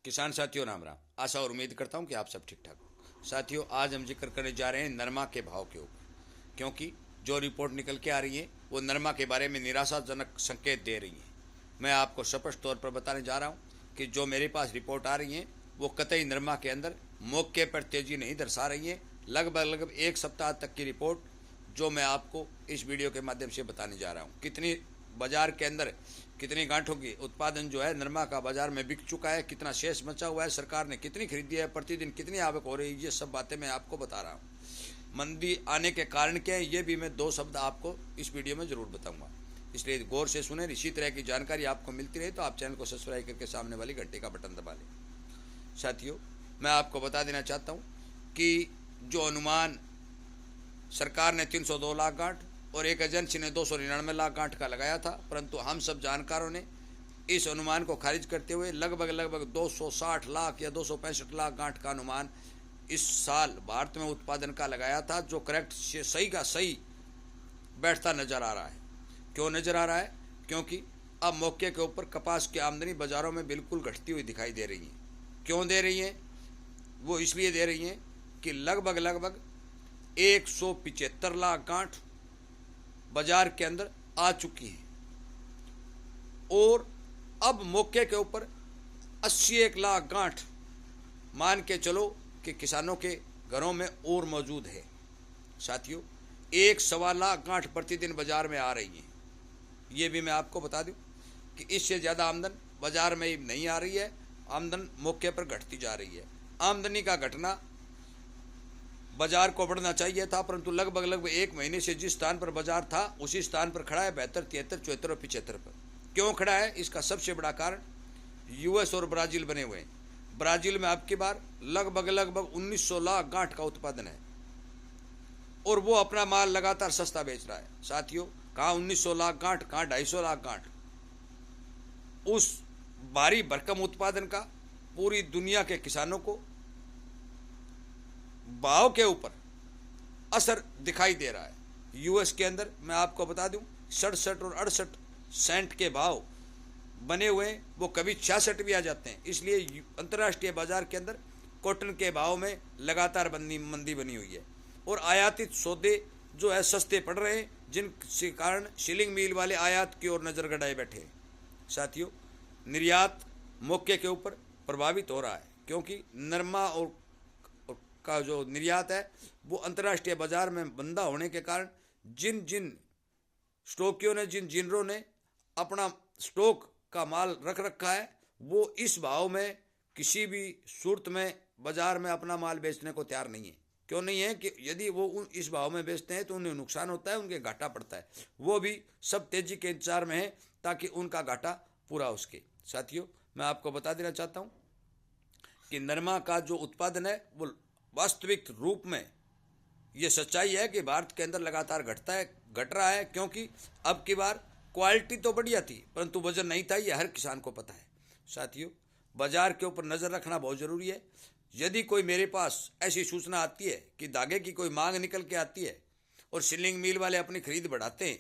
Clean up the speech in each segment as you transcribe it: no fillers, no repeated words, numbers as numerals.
किसान साथियों राम राम। आशा और उम्मीद करता हूँ कि आप सब ठीक ठाक हो। साथियों, आज हम जिक्र करने जा रहे हैं नरमा के भाव के ऊपर, क्योंकि जो रिपोर्ट निकल के आ रही है वो नरमा के बारे में निराशाजनक संकेत दे रही है। मैं आपको स्पष्ट तौर पर बताने जा रहा हूँ कि जो मेरे पास रिपोर्ट आ रही है वो कतई नरमा के अंदर मौके पर तेजी नहीं दर्शा रही है। लगभग एक सप्ताह तक की रिपोर्ट जो मैं आपको इस वीडियो के माध्यम से बताने जा रहा हूँ। कितनी बाजार के अंदर कितनी गांठों की उत्पादन जो है नरमा का बाजार में बिक चुका है, कितना शेष बचा हुआ है, सरकार ने कितनी खरीदी है, प्रतिदिन कितनी आवक हो रही है, ये सब बातें मैं आपको बता रहा हूँ। मंदी आने के कारण क्या है ये भी मैं दो शब्द आपको इस वीडियो में ज़रूर बताऊंगा, इसलिए गौर से सुने। इसी तरह की जानकारी आपको मिलती रहे तो आप चैनल को सब्सक्राइब करके सामने वाली घंटे का बटन दबा लें। साथियों, मैं आपको बता देना चाहता हूँ कि जो अनुमान सरकार ने 302 लाख गांठ और एक एजेंसी ने 299 लाख गांठ का लगाया था, परंतु हम सब जानकारों ने इस अनुमान को खारिज करते हुए लगभग 260 लाख या 265 लाख गांठ का अनुमान इस साल भारत में उत्पादन का लगाया था, जो करेक्ट सही का सही बैठता नजर आ रहा है। क्यों नजर आ रहा है? क्योंकि अब मौके के ऊपर कपास की आमदनी बाजारों में बिल्कुल घटती हुई दिखाई दे रही है। क्यों दे रही है? वो इसलिए दे रही है कि लगभग 175 लाख गांठ बाजार के अंदर आ चुकी है और अब मौके के ऊपर 81 लाख गांठ मान के चलो कि किसानों के घरों में और मौजूद है। साथियों, 1.25 लाख गांठ प्रतिदिन बाजार में आ रही है। ये भी मैं आपको बता दूं कि इससे ज़्यादा आमदन बाजार में नहीं आ रही है, आमदन मौके पर घटती जा रही है। आमदनी का घटना बाजार को बढ़ना चाहिए था, परंतु लगभग एक महीने से जिस स्थान पर बाजार था उसी स्थान पर खड़ा है 72, 73, 74 और 75 पर। क्यों खड़ा है? इसका सबसे बड़ा कारण यूएस और ब्राज़ील बने हुए हैं। ब्राज़ील में अब की बार लगभग 1900 लाख गांठ का उत्पादन है और वो अपना माल लगातार सस्ता बेच रहा है। साथियों, कहाँ 1900 लाख गांठ, कहाँ 250 लाख गांठ। उस भारी भरकम उत्पादन का पूरी दुनिया के किसानों को भाव के ऊपर असर दिखाई दे रहा है। यूएस के अंदर मैं आपको बता दूं 67 और 68 सेंट के भाव बने हुए हैं, वो कभी 66 भी आ जाते हैं। इसलिए अंतर्राष्ट्रीय बाजार के अंदर कॉटन के भाव में लगातार मंदी बनी हुई है और आयातित सौदे जो है सस्ते पड़ रहे हैं, जिनके कारण शिलिंग मिल वाले आयात की ओर नजर गड़ाए बैठे हैं। साथियों, निर्यात मौके के ऊपर प्रभावित हो रहा है, क्योंकि नरमा और का जो निर्यात है वो अंतर्राष्ट्रीय बाजार में मंदा होने के कारण जिन स्टॉकियों ने जिनरों ने अपना स्टॉक का माल रख रखा है वो इस भाव में किसी भी सूरत में बाजार में अपना माल बेचने को तैयार नहीं है। क्यों नहीं है? कि यदि वो इस भाव में बेचते हैं तो उन्हें नुकसान होता है, उनके घाटा पड़ता है। वो भी सब तेजी के इंतजार में है ताकि उनका घाटा पूरा हो सके। साथियों, मैं आपको बता देना चाहता हूँ कि नरमा का जो उत्पादन है वो वास्तविक रूप में ये सच्चाई है कि भारत के अंदर लगातार घट रहा है, क्योंकि अब की बार क्वालिटी तो बढ़िया थी परंतु वजन नहीं था, ये हर किसान को पता है। साथियों, बाजार के ऊपर नज़र रखना बहुत ज़रूरी है। यदि कोई मेरे पास ऐसी सूचना आती है कि धागे की कोई मांग निकल के आती है और शिलिंग मिल वाले अपनी खरीद बढ़ाते हैं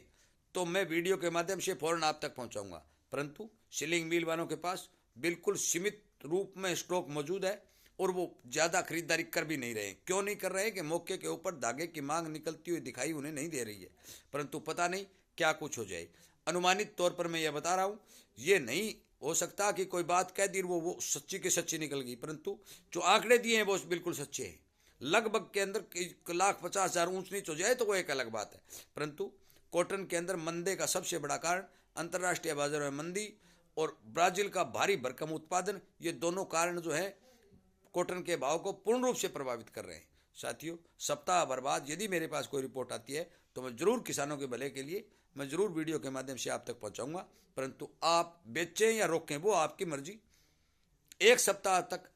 तो मैं वीडियो के माध्यम से फ़ौरन आप तक पहुँचाऊँगा, परंतु शिलिंग मिल वालों के पास बिल्कुल सीमित रूप में स्टॉक मौजूद है और वो ज़्यादा खरीदारी कर भी नहीं रहे। क्यों नहीं कर रहे हैं? कि मौके के ऊपर धागे की मांग निकलती हुई दिखाई उन्हें नहीं दे रही है, परंतु पता नहीं क्या कुछ हो जाए। अनुमानित तौर पर मैं ये बता रहा हूँ, ये नहीं हो सकता कि कोई बात कह दी वो सच्ची की सच्ची निकल गई, परंतु जो आंकड़े दिए हैं वो बिल्कुल सच्चे हैं। लगभग के अंदर 1,50,000 ऊंच नीच हो जाए तो वो एक अलग बात है, परंतु कॉटन के अंदर मंदे का सबसे बड़ा कारण अंतर्राष्ट्रीय बाजारों में मंदी और ब्राज़ील का भारी भरकम उत्पादन, ये दोनों कारण जो है कॉटन के भाव को पूर्ण रूप से प्रभावित कर रहे हैं। साथियों, सप्ताह भर बाद यदि मेरे पास कोई रिपोर्ट आती है तो मैं जरूर किसानों के भले के लिए मैं जरूर वीडियो के माध्यम से आप तक पहुंचाऊंगा, परंतु आप बेचें या रोकें वो आपकी मर्जी। एक सप्ताह तक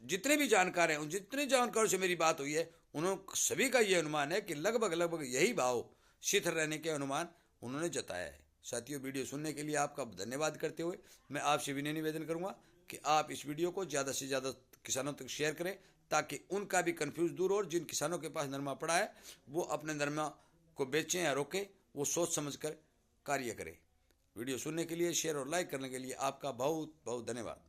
जितने भी जानकार हैं, उन जितने जानकारों से मेरी बात हुई है, उन्होंने सभी का ये अनुमान है कि लगभग यही भाव शिथिल रहने के अनुमान उन्होंने जताया है। साथियों, वीडियो सुनने के लिए आपका धन्यवाद करते हुए मैं आपसे विनय निवेदन करूंगा कि आप इस वीडियो को ज़्यादा से ज़्यादा किसानों तक शेयर करें ताकि उनका भी कंफ्यूज दूर हो और जिन किसानों के पास नरमा पड़ा है वो अपने नरमा को बेचें या रोकें, वो सोच समझकर कार्य करें। वीडियो सुनने के लिए, शेयर और लाइक करने के लिए आपका बहुत बहुत धन्यवाद।